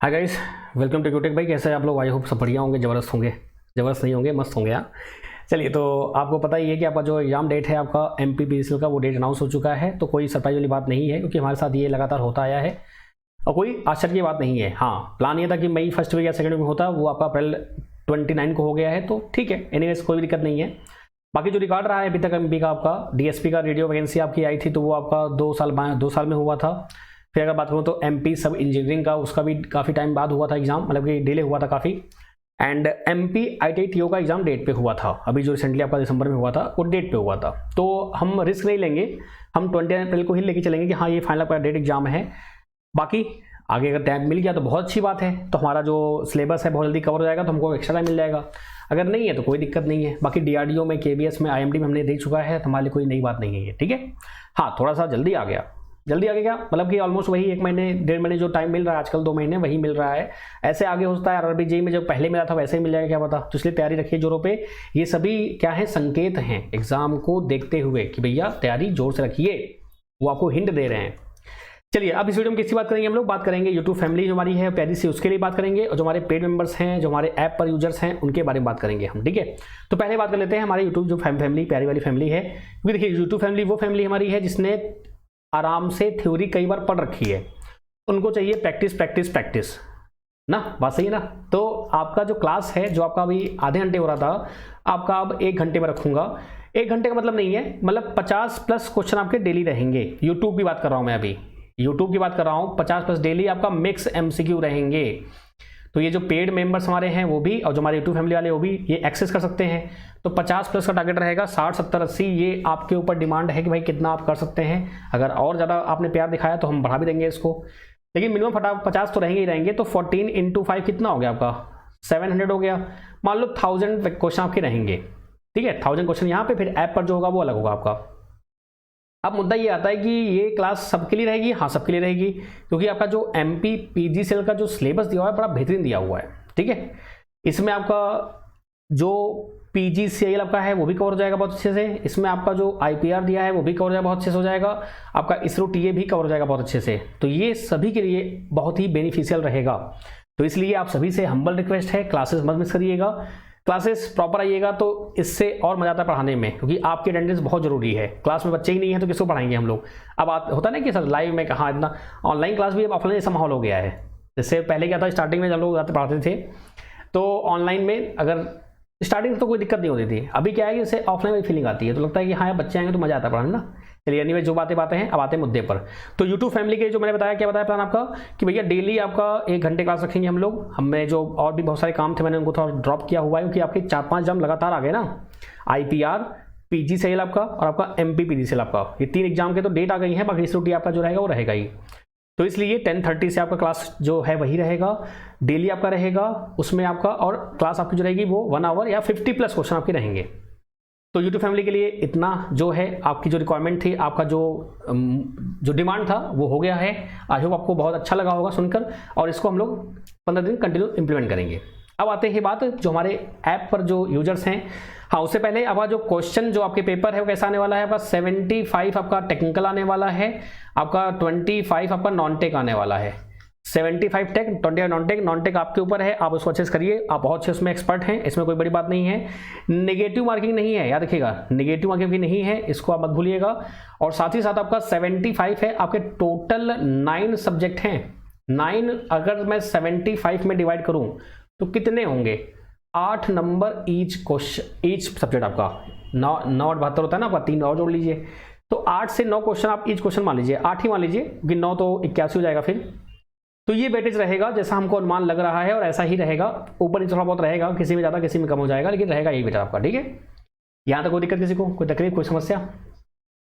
Hi guys, welcome to Qtech. भाई कैसे हैं आप लोग? आई होप सब बढ़िया होंगे, ज़बरदस्त होंगे। ज़बरदस्त नहीं होंगे, मस्त होंगे यार। चलिए, तो आपको पता ही है कि आपका जो एग्जाम डेट है आपका MPPCL का, वो डेट अनाउंस हो चुका है। तो कोई सरप्राइज वाली बात नहीं है, क्योंकि हमारे साथ ये लगातार होता आया है और कोई आश्चर्य की बात नहीं है। हाँ, प्लान ये था कि मई फर्स्ट वीक या सेकंड वीक में होता, वो आपका अप्रैल 29 को हो गया है। तो ठीक है, एनीवेज कोई भी दिक्कत नहीं है। बाकी जो रिकॉर्ड रहा है अभी तक MP का, आपका DSP का रेडियो वैकेंसी आपकी आई थी, तो वो आपका 2 साल में हुआ था। फिर अगर बात करूँ तो MP सब इंजीनियरिंग का, उसका भी काफ़ी टाइम बाद हुआ था एग्जाम, मतलब कि डिले हुआ था काफ़ी। एंड MP ITI TO का एग्जाम डेट पे हुआ था, अभी जो रिसेंटली आपका दिसंबर में हुआ था वो डेट पे हुआ था। तो हम रिस्क नहीं लेंगे, हम 29 अप्रैल को ही लेके चलेंगे कि हाँ ये फाइनल आपका डेट एग्जाम है। बाकी आगे अगर टाइम मिल गया तो बहुत अच्छी बात है, तो हमारा जो सिलेबस है बहुत जल्दी कवर हो जाएगा, तो हमको एक्स्ट्रा टाइम मिल जाएगा। अगर नहीं है तो कोई दिक्कत नहीं है। बाकी DRDO में, KBS में, IMD में हमने देख चुका है, तो हमारे लिए कोई नई बात नहीं है ये, ठीक है। हाँ, थोड़ा सा जल्दी आ गया मतलब कि ऑलमोस्ट वही 1 महीने 1.5 महीने जो टाइम मिल रहा है आजकल, 2 महीने वही मिल रहा है। ऐसे आगे हो सकता है RRB JEE में जब पहले मिला था वैसे ही मिल जाएगा, क्या पता। तो इसलिए तैयारी रखिए जोरों पे। ये सभी क्या है, संकेत हैं एग्जाम को देखते हुए कि भैया तैयारी जोर से रखिए, वो आपको हिंट दे रहे हैं। चलिए, अब इस वीडियो में किसकी बात करेंगे? हम लोग बात करेंगे यूट्यूब फैमिली जो हमारी है प्यारी सी, उसके लिए बात करेंगे। और जो हमारे पेड मेंबर्स हैं, जो हमारे ऐप पर यूजर्स हैं, उनके बारे में बात करेंगे हम, ठीक है। तो पहले बात कर लेते हैं हमारे यूट्यूब जो फैमिली, प्यारी वाली फैमिली है। क्योंकि देखिए, यूट्यूब फैमिली वो फैमिली हमारी है जिसने आराम से थ्योरी कई बार पढ़ रखी है। उनको चाहिए प्रैक्टिस प्रैक्टिस प्रैक्टिस ना, बात सही है ना। तो आपका जो क्लास है, जो आपका अभी आधे घंटे हो रहा था, आपका अब 1 घंटे में रखूंगा। 1 घंटे का मतलब नहीं है, मतलब 50+ क्वेश्चन आपके डेली रहेंगे। यूट्यूब की बात कर रहा हूं मैं, अभी यूट्यूब की बात कर रहा हूं। 50+ डेली आपका मिक्स MCQ रहेंगे। तो ये जो पेड मेंबर्स हमारे हैं वो भी, और जो हमारे यूट्यूब फैमिली वाले वो भी ये एक्सेस कर सकते हैं। तो 50+ का टारगेट रहेगा। 60, 70, 80 ये आपके ऊपर डिमांड है कि भाई कितना आप कर सकते हैं। अगर और ज़्यादा आपने प्यार दिखाया तो हम बढ़ा भी देंगे इसको, लेकिन मिनिमम 50 तो रहेंगे ही रहेंगे। तो 14 × 5 कितना हो गया आपका? 700 हो गया। मान लो 1000 क्वेश्चन आपके रहेंगे, ठीक है। 1000 क्वेश्चन यहाँ पे, फिर ऐप पर जो होगा वो अलग होगा आपका। अब मुद्दा ये आता है कि ये क्लास सबके लिए रहेगी। हाँ, सबके लिए रहेगी, क्योंकि आपका जो MPPGCL का जो सिलेबस दिया हुआ है बड़ा बेहतरीन दिया हुआ है, ठीक है। इसमें आपका जो PGCL आपका है वो भी कवर हो जाएगा बहुत अच्छे से। इसमें आपका जो IPR दिया है वो भी कवर हो जाएगा, बहुत अच्छे से हो जाएगा। आपका ISRO TA भी कवर हो जाएगा बहुत अच्छे से। तो ये सभी के लिए बहुत ही बेनिफिशियल रहेगा। तो इसलिए आप सभी से हम्बल रिक्वेस्ट है, क्लासेस मत मिस करिएगा। क्लासेस प्रॉपर आइएगा तो इससे और मजा आता है पढ़ाने में, क्योंकि आपकी अटेंडेंस बहुत जरूरी है। क्लास में बच्चे ही नहीं है तो किसको पढ़ाएंगे हम लोग। अब होता ना कि सर लाइव में कहाँ, इतना ऑनलाइन क्लास भी अब ऑफलाइन जैसा माहौल हो गया है। जैसे पहले क्या था, स्टार्टिंग में जब लोग जाते पढ़ाते थे तो ऑनलाइन में अगर स्टार्टिंग में तो कोई दिक्कत नहीं होती थी। अभी क्या है कि जैसे ऑफलाइन वाली फीलिंग आती है, तो लगता है कि हाँ यार बच्चे आएंगे तो मजा आता है पढ़ाने ना। चलिए, एनीवे जो बातें हैं, अब आते हैं मुद्दे पर। तो यूट्यूब फैमिली के जो मैंने बताया, क्या बताया प्लान आपका, कि भैया डेली आपका 1 घंटे क्लास रखेंगे हम लोग। हमें जो और भी बहुत सारे काम थे मैंने उनको थोड़ा ड्रॉप किया हुआ है, क्योंकि आपके 4-5 एग्जाम लगातार आ गए ना। IPR PGCL आपका और आपका MPPGCL आपका, ये 3 एग्जाम के तो डेट आ गई है। बाकी ISRO आपका जो रहेगा वो रहेगा ही। तो इसलिए 10:30 से आपका क्लास जो है वही रहेगा, डेली आपका रहेगा उसमें आपका। और क्लास आपकी जो रहेगी वो 1 आवर या 50+ क्वेश्चन आपके रहेंगे। तो यूट्यूब फैमिली के लिए इतना जो है, आपकी जो रिक्वायरमेंट थी, आपका जो डिमांड था वो हो गया है। आई होप आपको बहुत अच्छा लगा होगा सुनकर, और इसको हम लोग 15 दिन कंटिन्यू इंप्लीमेंट करेंगे। अब आते हैं बात जो हमारे ऐप पर जो यूजर्स हैं। हाँ, उससे पहले अब जो क्वेश्चन जो आपके पेपर है वो कैसा आने वाला है? आपका 75 आपका टेक्निकल आने वाला है, आपका 25 आपका नॉन टेक आने वाला है। 75 tech, 25 non tech. Non tech आपके ऊपर है, आप उसको अच्छे से करिए, आप बहुत अच्छे उसमें एक्सपर्ट हैं, इसमें कोई बड़ी बात नहीं है। नेगेटिव मार्किंग नहीं है, याद रखिएगा, नेगेटिव मार्किंग भी नहीं है, इसको आप मत भूलिएगा। और साथ ही साथ आपका 75 है, आपके टोटल 9 सब्जेक्ट हैं। 9 अगर मैं 75 में डिवाइड करूं तो कितने होंगे? 8 number each question, each subject आपका। 9 और 72 होता है ना आपका, 3 और जोड़ लीजिए। तो 8 से 9 क्वेश्चन आप ईच क्वेश्चन मान लीजिए, 8 ही मान लीजिए, क्योंकि 9 तो 81 हो जाएगा फिर। तो ये वेटेज रहेगा जैसा हमको अनुमान लग रहा है, और ऐसा ही रहेगा। ऊपर ही थोड़ा बहुत रहेगा, किसी में ज़्यादा किसी में कम हो जाएगा, लेकिन रहेगा यही बेटा आपका, ठीक है। यहाँ तक कोई दिक्कत किसी को, कोई तकलीफ, कोई समस्या?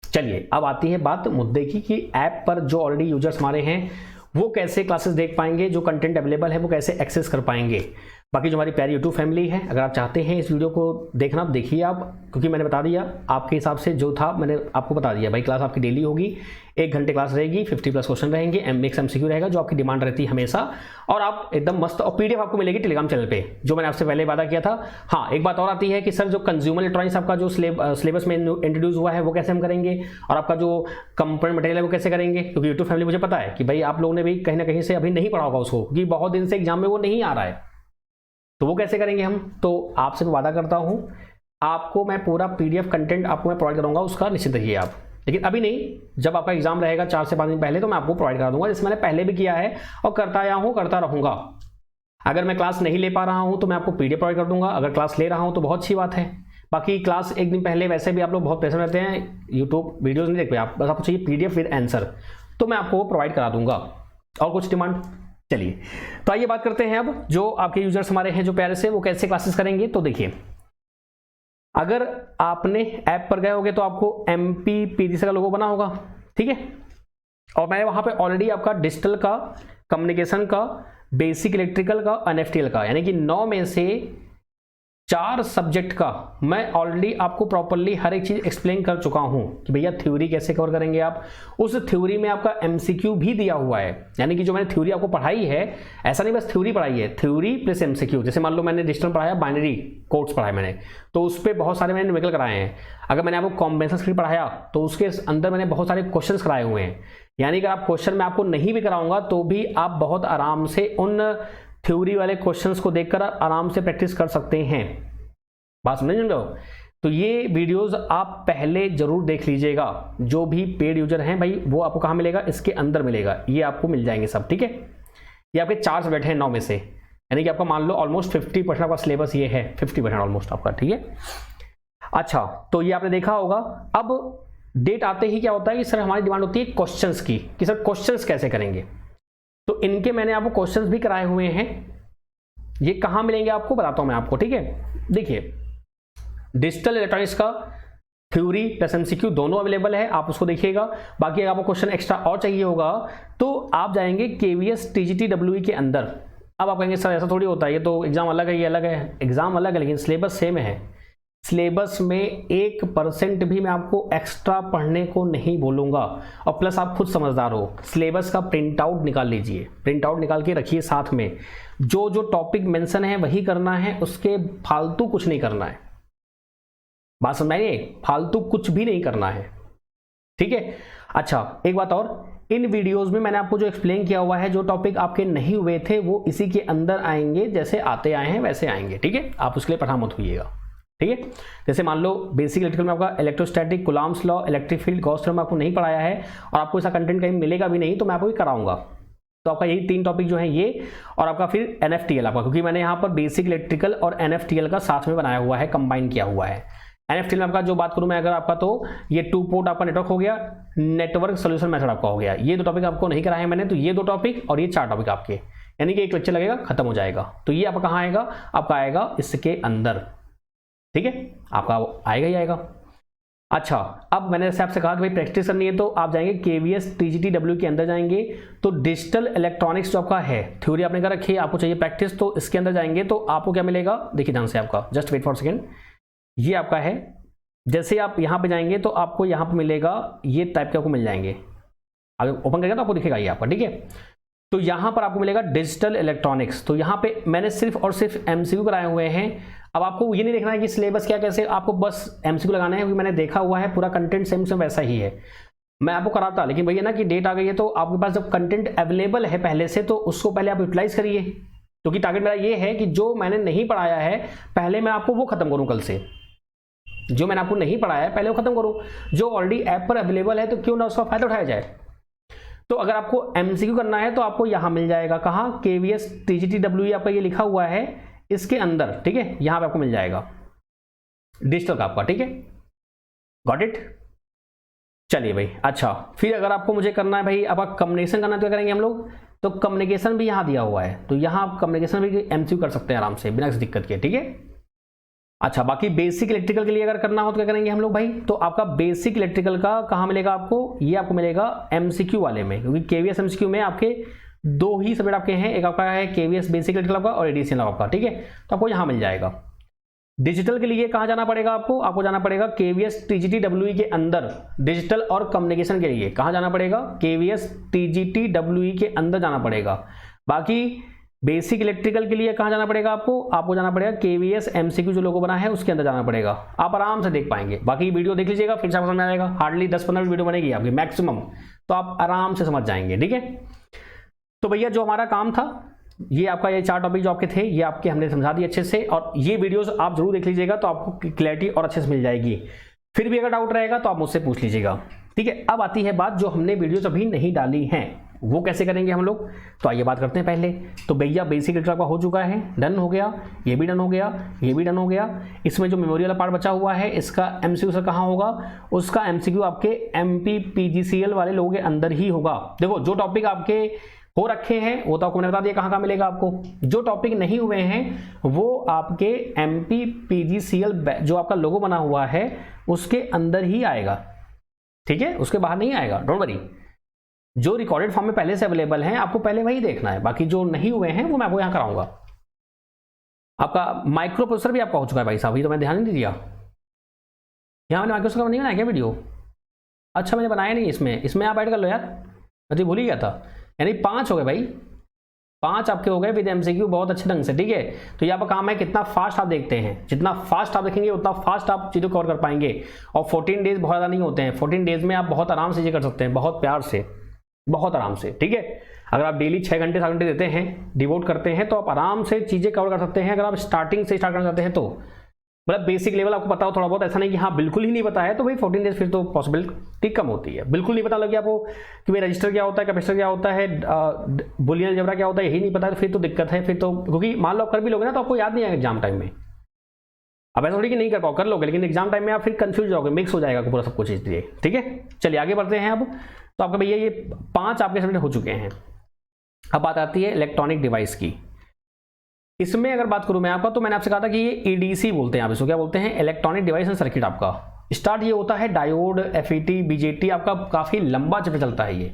चलिए, अब आती है बात मुद्दे की कि ऐप पर जो ऑलरेडी यूजर्स हमारे हैं वो कैसे क्लासेस देख पाएंगे, जो कंटेंट अवेलेबल है वो कैसे एक्सेस कर पाएंगे। बाकी जो हमारी प्यारी यूट्यूब फैमिली है, अगर आप चाहते हैं इस वीडियो को देखना तो देखिए आप, क्योंकि मैंने बता दिया आपके हिसाब से जो था मैंने आपको बता दिया। भाई क्लास आपकी डेली होगी, 1 घंटे क्लास रहेगी, 50+ क्वेश्चन रहेंगे, मिक्स MCQ रहेगा जो आपकी डिमांड रहती है हमेशा, और आप एकदम मस्त, और PDF आपको मिलेगी टेलीग्राम चैनल पे, जो मैंने आपसे पहले वादा किया था। हाँ, एक बात और आती है कि सर जो कंज्यूमर इलेक्ट्रॉनिक्स आपका जो सिलेबस में इंट्रोड्यूस हुआ है वो कैसे हम करेंगे, और आपका जो कंपोनेंट मटेरियल है वो कैसे करेंगे, क्योंकि यूट्यूब फैमिली मुझे पता है कि भाई आप लोगों ने भी कहीं ना कहीं से अभी नहीं पढ़ा होगा उसको, क्योंकि बहुत दिन से एग्जाम में वो नहीं आ रहा है, तो वो कैसे करेंगे हम। तो आपसे मैं वादा करता हूं आपको मैं पूरा PDF कंटेंट आपको मैं प्रोवाइड करूंगा, उसका निश्चित रहिए आप। लेकिन अभी नहीं, जब आपका एग्जाम रहेगा 4 से 5 दिन पहले तो मैं आपको प्रोवाइड करा दूंगा, जैसे मैंने पहले भी किया है और करता आया हूं, करता रहूंगा। अगर मैं क्लास नहीं ले पा रहा हूं तो मैं आपको PDF प्रोवाइड कर दूंगा, अगर क्लास ले रहा हूं तो बहुत अच्छी बात है। बाकी क्लास 1 दिन पहले वैसे भी आप लोग बहुत प्रेशर रहते हैं, यूट्यूब वीडियोज नहीं देख पाए आप, बस आपको चाहिए PDF विद आंसर, तो मैं आपको प्रोवाइड करा दूंगा। और कुछ डिमांड? चलिए तो आइए बात करते हैं अब जो आपके यूजर्स हमारे हैं जो प्यारे से, वो कैसे क्लासेस करेंगे। तो देखिए, अगर आपने ऐप पर गए होगे तो आपको MPPDC का लोगो बना होगा, ठीक है, और मैंने वहां पे ऑलरेडी आपका डिजिटल का, कम्युनिकेशन का, बेसिक इलेक्ट्रिकल का, NFTL का, यानी कि 9 में से 4 सब्जेक्ट का मैं ऑलरेडी आपको प्रॉपर्ली हर एक चीज एक्सप्लेन कर चुका हूं कि भैया थ्योरी कैसे कवर करेंगे आप। उस थ्योरी में आपका MCQ भी दिया हुआ है, यानी कि जो मैंने थ्योरी आपको पढ़ाई है, ऐसा नहीं बस थ्योरी पढ़ाई है, थ्योरी प्लस MCQ। जैसे मान लो मैंने डिजिटल पढ़ाया, बाइनरी कोड्स पढ़ाया मैंने, तो उस पर बहुत सारे मैंने न्यूमेरिकल कराए हैं। अगर मैंने आपको कॉम्बिनेशन स्क्रिप्ट पढ़ाया तो उसके अंदर मैंने बहुत सारे क्वेश्चन कराए हुए हैं, यानी कि आप क्वेश्चन मैं आपको नहीं भी कराऊंगा तो भी आप बहुत आराम से उन थ्योरी वाले क्वेश्चंस को देखकर आराम से प्रैक्टिस कर सकते हैं। बात समझ रहे हो? तो ये वीडियोस आप पहले जरूर देख लीजिएगा। जो भी पेड यूजर हैं भाई, वो आपको कहां मिलेगा, इसके अंदर मिलेगा, ये आपको मिल जाएंगे सब, ठीक है। ये आपके 4 सब्जेक्ट हैं 9 में से, यानी कि आपका मान लो ऑलमोस्ट 50% आपका सिलेबस ये है, 50% ऑलमोस्ट आपका, ठीक है। अच्छा, तो ये आपने देखा होगा। अब डेट आते ही क्या होता है कि सर हमारी डिमांड होती है क्वेश्चंस की, कि सर क्वेश्चंस कैसे करेंगे। तो इनके मैंने आपको क्वेश्चंस भी कराए हुए हैं, ये कहां मिलेंगे आपको बताता हूं मैं आपको, ठीक है। देखिए, डिजिटल इलेक्ट्रॉनिक्स का थ्योरी प्लस MCQ दोनों अवेलेबल है, आप उसको देखिएगा। बाकी अगर आपको क्वेश्चन एक्स्ट्रा और चाहिए होगा तो आप जाएंगे KVS TGT WE के अंदर। अब आप कहेंगे सर ऐसा थोड़ी होता है, ये तो एग्जाम अलग है, ये अलग है। एग्जाम अलग है लेकिन सिलेबस सेम है। सिलेबस में 1% भी मैं आपको एक्स्ट्रा पढ़ने को नहीं बोलूंगा। और प्लस आप खुद समझदार हो, सिलेबस का प्रिंट आउट निकाल लीजिए, प्रिंट आउट निकाल के रखिए साथ में। जो जो टॉपिक मेंशन है वही करना है, उसके फालतू कुछ नहीं करना है। बात समझाइए, फालतू कुछ भी नहीं करना है, ठीक है। अच्छा, एक बात और, इन वीडियोस में मैंने आपको जो एक्सप्लेन किया हुआ है, जो टॉपिक आपके नहीं हुए थे वो इसी के अंदर आएंगे, जैसे आते आए हैं वैसे आएंगे, ठीक है। आप उसके लिए पढ़ा मत होइएगा, ठीक है। जैसे मान लो बेसिक इलेक्ट्रिकल में आपका electrostatic, Coulomb's law, electric field, Gauss theorem आपको नहीं पढ़ाया है और आपको ऐसा कंटेंट कहीं मिलेगा भी नहीं, तो मैं आपको ये कराऊंगा। तो आपका यही 3 टॉपिक जो है ये, और आपका फिर NFTL आपका, क्योंकि मैंने यहाँ पर बेसिक इलेक्ट्रिकल और NFTL का साथ में बनाया हुआ है, कंबाइन किया हुआ है। NFTL में आपका जो बात करूं मैं अगर आपका, तो ये 2 पोर्ट आपका नेटवर्क हो गया, नेटवर्क सोल्यूशन मेथड आपका हो गया। ये 2 टॉपिक आपको नहीं कराए हैं मैंने, तो ये 2 टॉपिक और ये 4 टॉपिक आपके, यानी कि एक लेक्चर लगेगा, खत्म हो जाएगा। तो ये आपका कहाँ आएगा, आपका आएगा इसके अंदर, ठीक है, आपका आएगा ही आएगा। अच्छा, अब मैंने जैसे आपसे कहा कि भाई प्रैक्टिस करनी है तो आप जाएंगे KVS TGT WE के अंदर जाएंगे, तो डिजिटल इलेक्ट्रॉनिक्स जो आपका है, थ्योरी आपने कर रखी है, आपको चाहिए प्रैक्टिस, तो इसके अंदर जाएंगे तो आपको क्या मिलेगा, देखिए ध्यान से, आपका जस्ट वेट फॉर सेकेंड, ये आपका है। जैसे आप यहाँ पे जाएंगे तो आपको यहाँ पे मिलेगा, ये टाइप के आपको मिल जाएंगे, अगर ओपन करेगा तो आपको दिखेगा ये आपका, ठीक है। तो यहाँ पर आपको मिलेगा डिजिटल इलेक्ट्रॉनिक्स, तो यहाँ पे मैंने सिर्फ और सिर्फ MCQ कराए हुए हैं। अब आपको ये नहीं देखना है कि सिलेबस क्या कैसे, आपको बस MCQ लगाना है, क्योंकि मैंने देखा हुआ है पूरा कंटेंट सेम सेम वैसा ही है। मैं आपको कराता, लेकिन भैया ना कि डेट आ गई है तो आपके पास जब कंटेंट अवेलेबल है पहले से, तो उसको पहले आप यूटिलाइज करिए, क्योंकि टारगेट मेरा ये है कि जो मैंने नहीं पढ़ाया है पहले मैं आपको वो खत्म करूँ कल से। जो मैंने आपको नहीं पढ़ाया है पहले वो खत्म करूं, जो ऑलरेडी ऐप पर अवेलेबल है तो क्यों ना उसका फायदा उठाया जाए। तो अगर आपको MCQ करना है तो आपको यहां मिल जाएगा, कहां, KVS TGT WE आपका ये लिखा हुआ है इसके अंदर, ठीक है, यहां पे आपको मिल जाएगा डिजिटल का आपका, ठीक है, गॉट इट। चलिए भाई, अच्छा, फिर अगर आपको मुझे करना है भाई, अब आप कम्युनिकेशन करना है तो क्या करेंगे हम लोग, तो कम्युनिकेशन भी यहां दिया हुआ है, तो यहां आप कम्युनिकेशन भी MCQ कर सकते हैं आराम से बिना किसी दिक्कत के, ठीक है। अच्छा, बाकी बेसिक इलेक्ट्रिकल के लिए अगर करना हो तो क्या करेंगे हम लोग भाई, तो आपका बेसिक इलेक्ट्रिकल का कहां मिलेगा आपको, ये आपको मिलेगा MCQ वाले में, क्योंकि KVS MCQ में आपके दो ही सब्जेक्ट आपके हैं, एक आपका है केवीएस बेसिक इलेक्ट्रिकल आपका और एडीसी आपका, ठीक है। तो आपको यहाँ मिल जाएगा। डिजिटल के लिए कहाँ जाना पड़ेगा आपको जाना पड़ेगा केवीएस टीजीटी डब्ल्यूई के अंदर। डिजिटल और कम्युनिकेशन के लिए कहाँ जाना पड़ेगा, केवीएस टीजीटी डब्ल्यूई के अंदर जाना पड़ेगा। बाकी बेसिक इलेक्ट्रिकल के लिए कहाँ जाना पड़ेगा आपको जाना पड़ेगा केवीएस एमसीक्यू जो लोगो बना है उसके अंदर जाना पड़ेगा। आप आराम से देख पाएंगे, बाकी वीडियो देख लीजिएगा फिर से आपको समझ में आएगा। हार्डली 10-15 वीडियो बनेगी आपकी मैक्सिमम, तो आप आराम से समझ जाएंगे, ठीक है। तो भैया जो हमारा काम था, ये आपका ये 4 टॉपिक जो आपके थे ये आपके हमने समझा दिए अच्छे से, और ये वीडियोस आप जरूर देख लीजिएगा तो आपको क्लैरिटी और अच्छे से मिल जाएगी। फिर भी अगर डाउट रहेगा तो आप मुझसे पूछ लीजिएगा, ठीक है। अब आती है बात जो हमने वीडियोस अभी नहीं डाली हैं वो कैसे करेंगे हम लोग, तो आइए बात करते हैं पहले। तो भैया बेसिक इलेक्ट्रिकल का हो चुका है, डन हो गया, ये भी डन हो गया, ये भी डन हो गया। इसमें जो मेमोरी वाला पार्ट बचा हुआ है इसका एमसीक्यू सर कहाँ होगा, उसका एमसीक्यू आपके एमपीपीजीसीएल वाले लोगों के अंदर ही होगा। देखो जो टॉपिक आपके हो रखे हैं वो तो आपको मैंने बता दिया कहाँ मिलेगा आपको, जो टॉपिक नहीं हुए हैं वो आपके एमपीपीजीसीएल जो आपका लोगो बना हुआ है उसके अंदर ही आएगा, ठीक है, उसके बाहर नहीं आएगा, डोंट वरी। जो रिकॉर्डेड फॉर्म में पहले से अवेलेबल हैं आपको पहले वही देखना है, बाकी जो नहीं हुए हैं वो मैं आपको यहाँ कराऊंगा। आपका माइक्रो प्रोसेसर भी आपका हो चुका है भाई साहब, ये तो मैं ध्यान नहीं दिया। यहाँ मैंने माइक्रो प्रोसेसर नहीं बनाया क्या वीडियो, अच्छा मैंने बनाया नहीं, इसमें आप ऐड कर लो यार, मैं तो भूल ही गया था। यानी 5 हो गए भाई, 5 आपके हो गए विद एमसीक्यू बहुत अच्छे ढंग से, ठीक है। तो ये आपका काम है कितना फास्ट आप देखते हैं, जितना फास्ट आप देखेंगे उतना फास्ट आप चीज़ों कवर कर पाएंगे। और 14 डेज बहुत ज़्यादा नहीं होते हैं, 14 डेज में आप बहुत आराम से ये कर सकते हैं, बहुत प्यार से, बहुत आराम से, ठीक है। अगर आप डेली 6 घंटे 7 घंटे देते हैं, डिवोट करते हैं, तो आप आराम से चीज़ें कवर कर सकते हैं। अगर आप स्टार्टिंग से स्टार्ट करना चाहते हैं तो मतलब बेसिक लेवल आपको पता हो थोड़ा बहुत, ऐसा नहीं कि हाँ बिल्कुल ही नहीं पता है, तो भाई 14 डेज फिर तो पॉसिबिलिटी कम होती है। बिल्कुल नहीं पता लगे आपको कि भाई रजिस्टर क्या होता है, कैपेसिटर क्या होता है, बुलियन अलजेब्रा क्या होता है, यही नहीं पता है तो फिर तो दिक्कत है। फिर तो क्योंकि मान लो आप कर भी लोगे ना तो आपको याद नहीं आएगा एग्जाम टाइम में। अब ऐसा थोड़ी कि नहीं कर पाओ, कर लोगे, लेकिन एग्जाम टाइम में आप फिर कंफ्यूज जाओगे, मिक्स हो जाएगा पूरा सब कुछ, इसलिए ठीक है। चलिए आगे बढ़ते हैं। अब तो आपका भैया ये 5 आपके सब्जेक्ट हो चुके हैं। अब बात आती है इलेक्ट्रॉनिक डिवाइस की। इसमें अगर बात करूं मैं आपका, तो मैंने आपसे कहा था कि ये ईडीसी बोलते हैं, आप इसको क्या बोलते हैं, इलेक्ट्रॉनिक डिवाइस एंड सर्किट। आपका स्टार्ट ये होता है डायोड, एफईटी, बीजेटी, आपका काफी लंबा चैप्टर चलता है ये।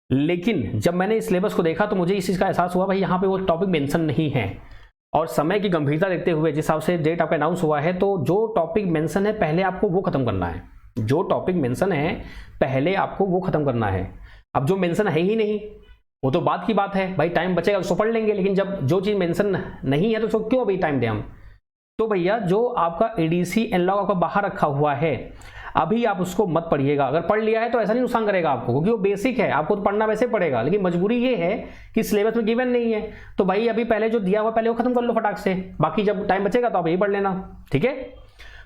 लेकिन जब मैंने इस सिलेबस को देखा तो मुझे इस चीज का एहसास हुआ भाई यहाँ पे वो टॉपिक मेंशन नहीं है, और समय की गंभीरता देखते हुए जिस हिसाब से डेट आपका अनाउंस हुआ है, तो जो टॉपिक मेंशन है पहले आपको वो खत्म करना है। जो टॉपिक मेंशन है पहले आपको वो खत्म करना है। अब जो मेंशन है ही नहीं वो तो बात की बात है, भाई टाइम बचेगा उसको पढ़ लेंगे, लेकिन जब जो चीज़ मेंशन नहीं है तो उसको क्यों अभी टाइम दें हम। तो भैया जो आपका एडीसी एनालॉग आपका बाहर रखा हुआ है अभी आप उसको मत पढ़िएगा। अगर पढ़ लिया है तो ऐसा नहीं नुकसान करेगा आपको, क्योंकि वो बेसिक है, आपको तो पढ़ना वैसे पड़ेगा, लेकिन मजबूरी ये है कि सिलेबस में गिवन नहीं है। तो भाई अभी पहले जो दिया हुआ पहले वो खत्म कर लो फटाक से, बाकी जब टाइम बचेगा तो आप यही पढ़ लेना, ठीक है।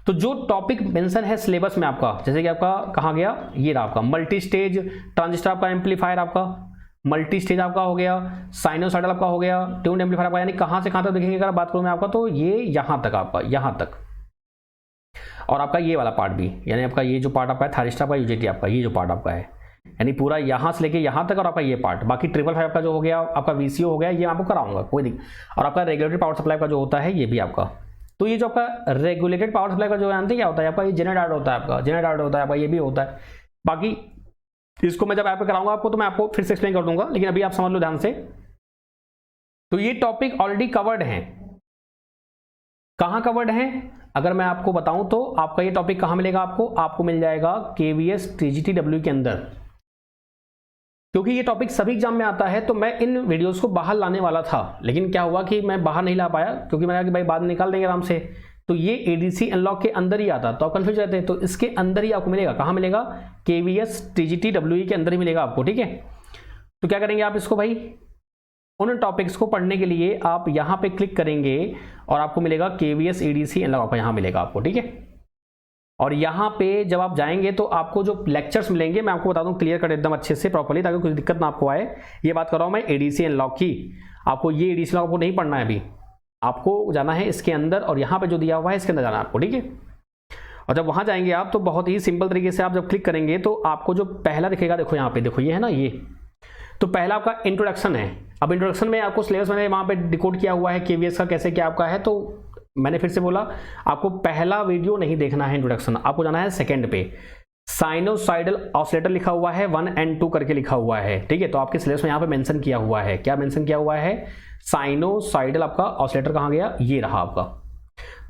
तो जो टॉपिक मेंशन है सिलेबस में आपका, जैसे कि आपका कहाँ गया, ये रहा आपका मल्टी स्टेज ट्रांजिस्टर, आपका एम्पलीफायर, आपका मल्टी स्टेज आपका हो गया, साइनोसॉइडल आपका हो गया, ट्यून्ड एम्पलीफायर आपका, यानी कहाँ से कहाँ तक देखेंगे अगर बात करूँ मैं आपका, तो ये यहाँ तक आपका, यहाँ तक, और आपका ये वाला पार्ट भी, यानी आपका ये जो पार्ट आपका है थायरिस्टर आपका, यूजेटी आपका, ये जो पार्ट आपका है, यानी पूरा यहाँ से लेके यहाँ तक, और आपका ये पार्ट, बाकी 555 आपका जो हो गया, आपका वीसीओ हो गया, ये आपको कराऊंगा कोई दिक्कत, और आपका रेगुलेटेड पावर सप्लाई का जो होता है ये भी आपका। तो ये जो आपका रेगुलेटेड पावर सप्लाई का जो जानते क्या होता है आपका, ये जेनरेटर होता है आपका, जेनरेटर होता है आपका, ये भी होता है। बाकी इसको मैं जब ऐप पे कराऊंगा आपको तो मैं आपको फिर से एक्सप्लेन कर दूंगा, लेकिन अभी आप समझ लो ध्यान से। तो ये टॉपिक ऑलरेडी कवर्ड हैं। कहां कवर्ड हैं अगर मैं आपको बताऊं तो आपका ये टॉपिक कहां मिलेगा आपको मिल जाएगा केवीएस टीजीटीडब्ल्यू के अंदर, क्योंकि ये टॉपिक सभी एग्जाम में आता है। तो मैं इन वीडियोस को बाहर लाने वाला था, लेकिन क्या हुआ कि मैं बाहर नहीं ला पाया, क्योंकि मैंने कहा कि भाई बाद में निकाल देंगे आराम से। तो ये एडीसी एनालॉग के अंदर ही आता, तो आप कंफ्यूज रहते हैं, तो इसके अंदर ही आपको मिलेगा। कहाँ मिलेगा, केवीएस टीजीटीडब्ल्यू के अंदर ही मिलेगा आपको, ठीक है। तो क्या करेंगे आप इसको भाई, उन टॉपिक्स को पढ़ने के लिए आप यहाँ पे क्लिक करेंगे और आपको मिलेगा केवीएस एडीसी एनालॉग, आपको यहाँ मिलेगा आपको, ठीक है। और यहाँ पे जब आप जाएंगे तो आपको जो लेक्चर्स मिलेंगे मैं आपको बता दूं क्लियर कर एकदम अच्छे से प्रॉपर्ली, ताकि कुछ दिक्कत ना आपको आए। ये बात कर रहा हूँ मैं एडीसी एनालॉग की, आपको ये एडीसी एनालॉग आपको नहीं पढ़ना है अभी, आपको जाना है इसके अंदर, और यहाँ पे जो दिया हुआ है इसके अंदर जाना है आपको, ठीक है। और जब वहाँ जाएंगे आप तो बहुत ही सिंपल तरीके से आप जब क्लिक करेंगे तो आपको जो पहला दिखेगा, देखो यहाँ पे, देखो ये है ना, ये तो पहला आपका इंट्रोडक्शन है। अब इंट्रोडक्शन में आपको सिलेबस मैंने वहाँ पे डिकोड किया हुआ है केवीएस का कैसे क्या आपका है, तो मैंने फिर से बोला आपको पहला वीडियो नहीं देखना है इंट्रोडक्शन, आपको जाना है सेकंड पे। साइनोसाइडल ऑसिलेटर लिखा हुआ है 1 and 2 करके लिखा हुआ है, ठीक है। तो आपके सिलेबस में यहाँ पे मेंशन किया हुआ है, क्या मेंशन किया हुआ है, साइनोसाइडल आपका ऑसिलेटर कहाँ गया, ये रहा आपका।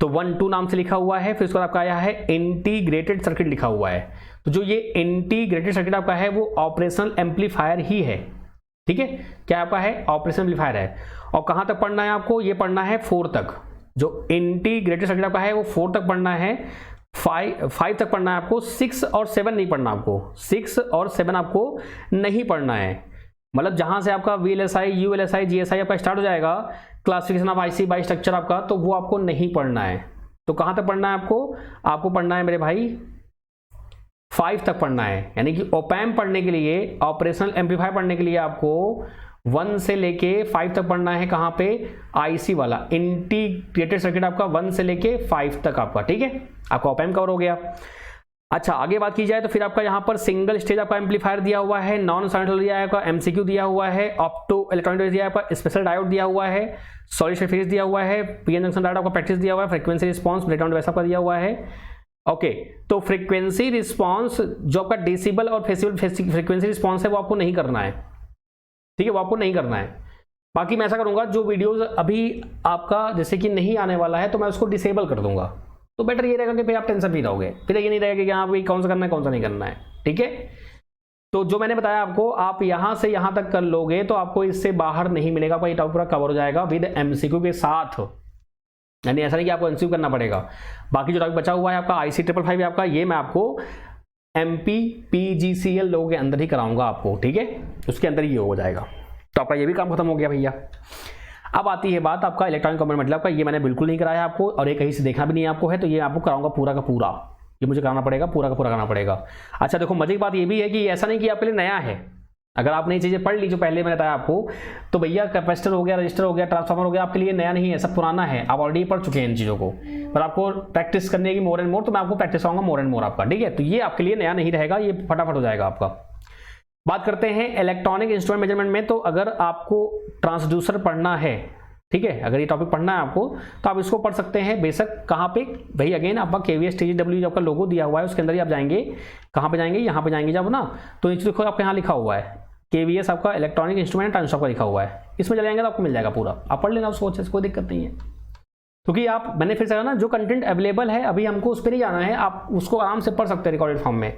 तो 1, 2 नाम से लिखा हुआ है। फिर उसके बाद आपका आया है इंटीग्रेटेड सर्किट लिखा हुआ है। तो जो ये इंटीग्रेटेड सर्किट आपका है वो ऑपरेशनल एम्पलीफायर ही है, ठीक है। क्या आपका है, ऑपरेशनल एम्पलीफायर है। और कहाँ तक पढ़ना है आपको, ये पढ़ना है 4 तक। जो इंटीग्रेटेड सर्किट आपका है वो 4 तक पढ़ना है, 5 तक पढ़ना है आपको, 6 और 7 नहीं पढ़ना आपको, 6 और 7 आपको नहीं पढ़ना है। मतलब जहां से आपका VLSI, ULSI, GSI आपका स्टार्ट हो जाएगा, classification of IC by structure आपका, तो वो आपको नहीं पढ़ना है। तो कहां तक पढ़ना है आपको पढ़ना है मेरे भाई 5 तक पढ़ना है। यानी कि ओपैम्प पढ़ने के लिए, ऑपरेशनल एम्पलीफायर पढ़ने के लिए आपको 1 से लेके 5 तक पढ़ना है। कहां पे, IC वाला इंटीग्रेटेड सर्किट आपका 1 से लेके 5 तक आपका, ठीक है। आपका ओपैम्प कवर हो गया। अच्छा, आगे बात की जाए तो फिर आपका यहाँ पर सिंगल स्टेज आपका एम्पलीफायर दिया हुआ है, नॉन साइनसॉइडल दिया है आपका, MCQ दिया हुआ है, ऑप्टो इलेक्ट्रॉनिक डिवाइस दिया है आपका, स्पेशल डायोड दिया हुआ है, सॉलिड स्टेट फेज दिया हुआ है, PN जंक्शन डायोड आपका प्रैक्टिस दिया हुआ है, फ्रीक्वेंसी रिस्पांस ब्रेकडाउन डिवाइस आपका दिया हुआ है। ओके, तो फ्रीक्वेंसी रिस्पांस जो आपका डेसिबल और फ्रीक्वेंसी रिस्पांस है वो आपको नहीं करना है, ठीक है, वो आपको नहीं करना है। बाकी मैं ऐसा करूंगा, जो वीडियोस अभी आपका जैसे कि नहीं आने वाला है तो मैं उसको डिसेबल कर दूंगा। तो बेटर ये रहेगा कि भाई आप टेंशन फ्री रहोगे, फिर ये नहीं रहेगा कि हाँ भाई कौन सा करना है कौन सा नहीं करना है, ठीक है। तो जो मैंने बताया आपको, आप यहां से यहां तक कर लोगे तो आपको इससे बाहर नहीं मिलेगा, ये टॉपिक पूरा कवर हो जाएगा विद MCQ के साथ। यानी ऐसा नहीं कि आपको MCQ करना पड़ेगा। बाकी जो टॉपिक बचा हुआ है आपका IC 555 आपका, ये मैं आपको MP PGCL लोगों के अंदर ही कराऊंगा आपको, ठीक है, उसके अंदर ही हो जाएगा। तो आपका ये भी काम खत्म हो गया भैया। अब आती है बात आपका इलेक्ट्रॉनिक कंपोनेंट मतलब का, ये मैंने बिल्कुल नहीं कराया आपको और ये कहीं से देखना भी नहीं आपको है, तो ये आपको कराऊंगा पूरा का पूरा, ये मुझे कराना पड़ेगा, पूरा का पूरा कराना पड़ेगा। अच्छा देखो, मजे की बात ये भी है कि ऐसा नहीं कि आपके लिए नया है। अगर आपने ये चीज़ें पढ़ ली जो पहले मैंने बताया आपको, तो भैया कैपेसिटर हो गया, रजिस्टर हो गया, ट्रांसफार्मर हो गया, आपके लिए नया नहीं है, सब पुराना है, आप ऑलरेडी पढ़ चुके हैं इन चीज़ों को। पर आपको प्रैक्टिस करने की मोर एंड मोर, तो मैं आपको प्रैक्टिस कराऊंगा मोर एंड मोर आपका, ठीक है। तो ये आपके लिए नया नहीं रहेगा, ये फटाफट हो जाएगा आपका। बात करते हैं इलेक्ट्रॉनिक इंस्ट्रूमेंट मेजरमेंट में। तो अगर आपको ट्रांसड्यूसर पढ़ना है, ठीक है, अगर ये टॉपिक पढ़ना है आपको तो आप इसको पढ़ सकते हैं बेशक। कहाँ पे भाई, अगेन आपका KVS TGW जो आपका लोगो दिया हुआ है उसके अंदर ही आप जाएंगे। कहाँ पे जाएंगे, यहाँ पे जाएंगे जब ना, तो नीचे देखो आपके यहाँ लिखा हुआ है KVS आपका इलेक्ट्रॉनिक इंस्ट्रूमेंट ट्रांसफर का लिखा हुआ है, इसमें चले जाएंगे तो आपको मिल जाएगा पूरा, आप पढ़ लेना उसको अच्छे से, कोई दिक्कत नहीं है। क्योंकि आप, मैंने फिर से कहा ना, जो कंटेंट अवेलेबल है अभी हमको उस पर नहीं जाना है, आप उसको आराम से पढ़ सकते हैं रिकॉर्डेड फॉर्म में।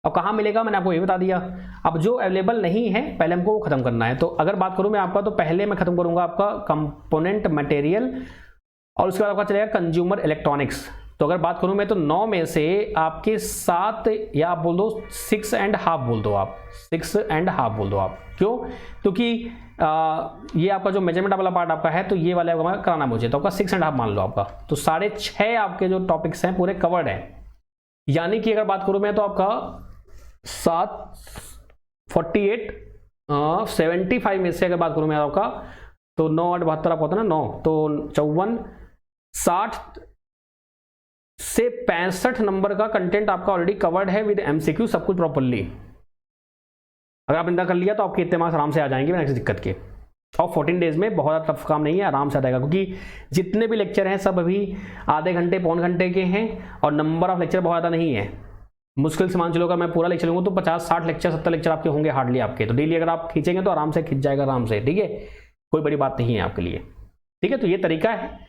अब कहाँ मिलेगा मैंने आपको ये बता दिया। अब जो अवेलेबल नहीं है पहले हमको वो खत्म करना है। तो अगर बात करूं मैं आपका, तो पहले मैं खत्म करूंगा आपका कंपोनेंट मटेरियल और उसके बाद आपका चलेगा कंज्यूमर इलेक्ट्रॉनिक्स। तो अगर बात करूं मैं तो 9 में से आपके 7 या आप बोल दो 6.5 बोल दो आप, 6.5 बोल दो आप। क्यों? क्योंकि ये आपका जो मेजरमेंट वाला पार्ट आपका है तो ये वाला कराना मुझे, तो आपका 6.5 मान लो आपका, तो 6.5 आपके जो टॉपिक्स हैं पूरे कवर्ड हैं। यानी कि अगर बात करूं मैं तो आपका 75 में से अगर बात करूं मैं आपका, तो 9 8 72 आपका होता है ना, 9 तो 54 60 से 65 नंबर का कंटेंट आपका ऑलरेडी कवर्ड है विद MCQ, सब कुछ प्रॉपरली। अगर आप इंतजार कर लिया तो आपके इतने मार्क्स आराम से आ जाएंगे बिना किसी दिक्कत के। और 14 डेज में बहुत टफ काम नहीं है, आराम से आ जाएगा। क्योंकि जितने भी लेक्चर हैं सब अभी आधे घंटे पौन घंटे के हैं और नंबर ऑफ लेक्चर बहुत ज़्यादा नहीं है। मुश्किल से मान चलो मैं पूरा लेक्चर लूँगा तो 50-60 लेक्चर 70 लेक्चर आपके होंगे हार्डली आपके। तो डेली अगर आप खींचेंगे तो आराम से खींच जाएगा आराम से, ठीक है, कोई बड़ी बात नहीं है आपके लिए, ठीक है। तो ये तरीका है,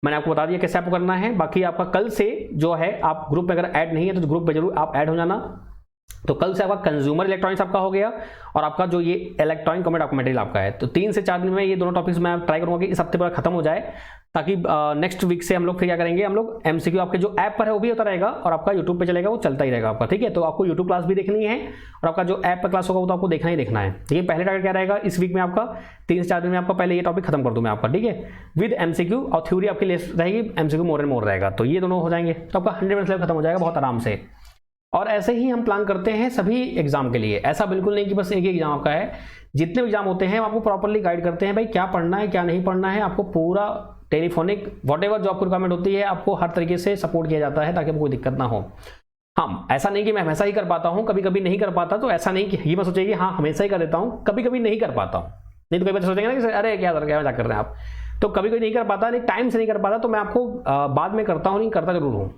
मैंने आपको बता दिया कैसे आपको करना है। बाकी आपका कल से जो है, आप ग्रुप में अगर ऐड नहीं है तो ग्रुप में जरूर आप ऐड हो जाना। तो कल से आपका कंज्यूमर इलेक्ट्रॉनिक्स आपका हो गया और आपका जो ये इलेक्ट्रॉनिक कंपोनेंट मटेरियल आपका है। तो 3 से 4 दिन में ये दोनों टॉपिक्स मैं ट्राई करूंगा कि इस हफ्ते पूरा खत्म हो जाए, ताकि नेक्स्ट वीक से हम लोग फिर क्या करेंगे, हम लोग MCQ आपके जो ऐप पर है वो भी होता रहेगा और आपका यूट्यूब पे चलेगा, वो चलता ही रहेगा आपका, ठीक है। तो आपको यूट्यूब क्लास भी देखनी है और आपका जो ऐप पर क्लास होगा वो तो आपको देखना ही देखना है, ठीक है। पहले टारगेट क्या रहेगा इस वीक में आपका, 3 से 4 दिन में आपका पहले ये टॉपिक खत्म कर दूं मैं आपका, ठीक है, विद MCQ। और थ्योरी आपकी लेस रहेगी, MCQ मोर एंड मोर रहेगा। तो ये दोनों हो जाएंगे तो आपका 100% खत्म हो जाएगा बहुत आराम से। और ऐसे ही हम प्लान करते हैं सभी एग्जाम के लिए, ऐसा बिल्कुल नहीं कि बस एक ही एग्जाम आपका है। जितने एग्जाम होते हैं हम आपको प्रॉपर्ली गाइड करते हैं, भाई क्या पढ़ना है क्या नहीं पढ़ना है, आपको पूरा टेलीफोनिक वॉटेवर जो आपको रिक्वायरमेंट होती है आपको हर तरीके से सपोर्ट किया जाता है ताकि आपको कोई दिक्कत ना हो। हाँ, ऐसा नहीं कि मैं हमेशा ही कर पाता हूँ, कभी कभी नहीं कर पाता, तो ऐसा नहीं कि ये मैं सोचिए कि हाँ हमेशा ही कर देता हूँ, कभी कभी नहीं कर पाता हूँ। नहीं तो कई बच्चे सोचेंगे ना कि अरे क्या मजाक कर रहे हैं आप, तो कभी कभी नहीं कर पाता, नहीं टाइम से नहीं कर पाता, तो मैं आपको बाद में करता हूँ, नहीं करता जरूर हूँ,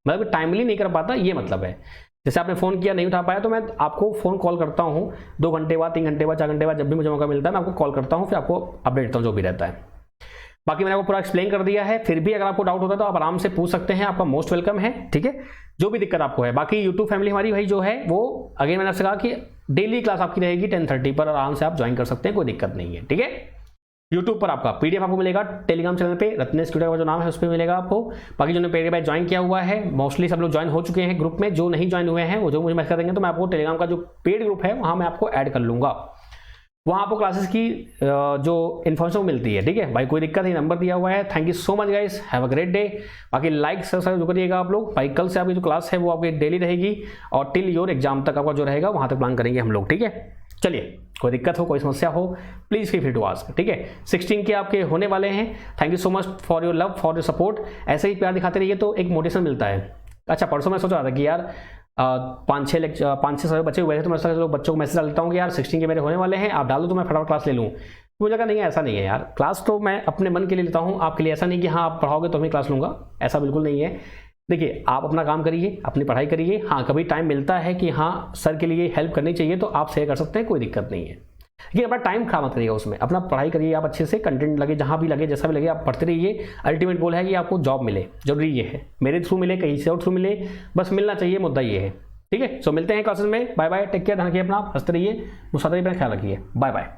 मतलब टाइमली नहीं कर पाता, ये मतलब है। जैसे आपने फ़ोन किया नहीं उठा पाया तो मैं आपको फ़ोन कॉल करता हूँ 2 घंटे बाद, 3 घंटे बाद, 4 घंटे बाद, जब भी मुझे मौका मिलता है मैं आपको कॉल करता हूँ, फिर आपको अपडेट देता हूँ जो भी रहता है। बाकी मैंने आपको पूरा एक्सप्लेन कर दिया है। फिर भी अगर आपको डाउट होता है तो आप आराम से पूछ सकते हैं, आपका मोस्ट वेलकम है, ठीक है, जो भी दिक्कत आपको है। बाकी यूट्यूब फैमिली हमारी भाई जो है वो अगेन मैंने आपसे कहा कि डेली क्लास आपकी रहेगी 10:30 पर, आराम से आप ज्वाइन कर सकते हैं, कोई दिक्कत नहीं है, ठीक है। यूट्यूब पर आपका पीडीएफ आपको मिलेगा टेलीग्राम चैनल पे, रत्नेश ट्यूटर का जो नाम है उस पर मिलेगा आपको। बाकी जो पेड बैच ज्वाइन किया हुआ है, मोस्टली सब लोग ज्वाइन हो चुके हैं ग्रुप में, जो नहीं ज्वाइन हुए हैं वो जो मुझे मैसेज कर देंगे तो मैं आपको टेलीग्राम का जो पेड ग्रुप है वहाँ मैं आपको ऐड कर लूँगा। वहाँ आपको क्लासेस की जो इन्फॉर्मेशन मिलती है, ठीक है भाई, कोई दिक्कत नहीं, नंबर दिया हुआ है। Thank you so much guys, have a great day. बाकी लाइक सब्सक्राइब जो करिएगा आप लोग भाई। कल से आपकी जो क्लास है वो आपकी डेली रहेगी और टिल योर एग्जाम तक आपका जो रहेगा वहाँ तक प्लान करेंगे हम लोग, ठीक है। चलिए, कोई दिक्कत हो, कोई समस्या हो, please feel free to ask, ठीक है। 16 के आपके होने वाले हैं। Thank you so much for your love, for your support. ऐसे ही प्यार दिखाते रहिए तो एक मोटिवेशन मिलता है। अच्छा, परसों मैं सोच रहा था कि यार 5-6 सौ बच्चे हुए थे तो मैं सोचा चलो बच्चों को मैसेज डाल देता हूँ कि यार 16 के मेरे होने वाले हैं, आप डाल दो तो मैं फटाफट क्लास ले लूँ। मुझे लगा नहीं, ऐसा नहीं है यार, क्लास तो मैं अपने मन के लिए लेता हूँ, आपके लिए ऐसा नहीं कि हाँ आप पढ़ाओगे तो मैं क्लास लूँगा, ऐसा बिल्कुल नहीं है। देखिए, आप अपना काम करिए, अपनी पढ़ाई करिए। हाँ, कभी टाइम मिलता है कि हाँ सर के लिए हेल्प करनी चाहिए तो आप शेयर कर सकते हैं, कोई दिक्कत नहीं है। लेकिन अपना टाइम खराब मत करिएगा उसमें, अपना पढ़ाई करिए आप अच्छे से, कंटेंट लगे जहाँ भी लगे, जैसा भी लगे आप पढ़ते रहिए। अल्टीमेट गोल है कि आपको जॉब मिले, जरूरी ये है, मेरे थ्रू मिले, कहीं से और थ्रू मिले, बस मिलना चाहिए, मुद्दा ये है, ठीक है। सो मिलते हैं क्लासेस में, बाय बाय, टेक केयर, ध्यान रखिए अपना, हंसते रहिए, मुस्कुराते रहिए, अपना ख्याल रखिए, बाय बाय।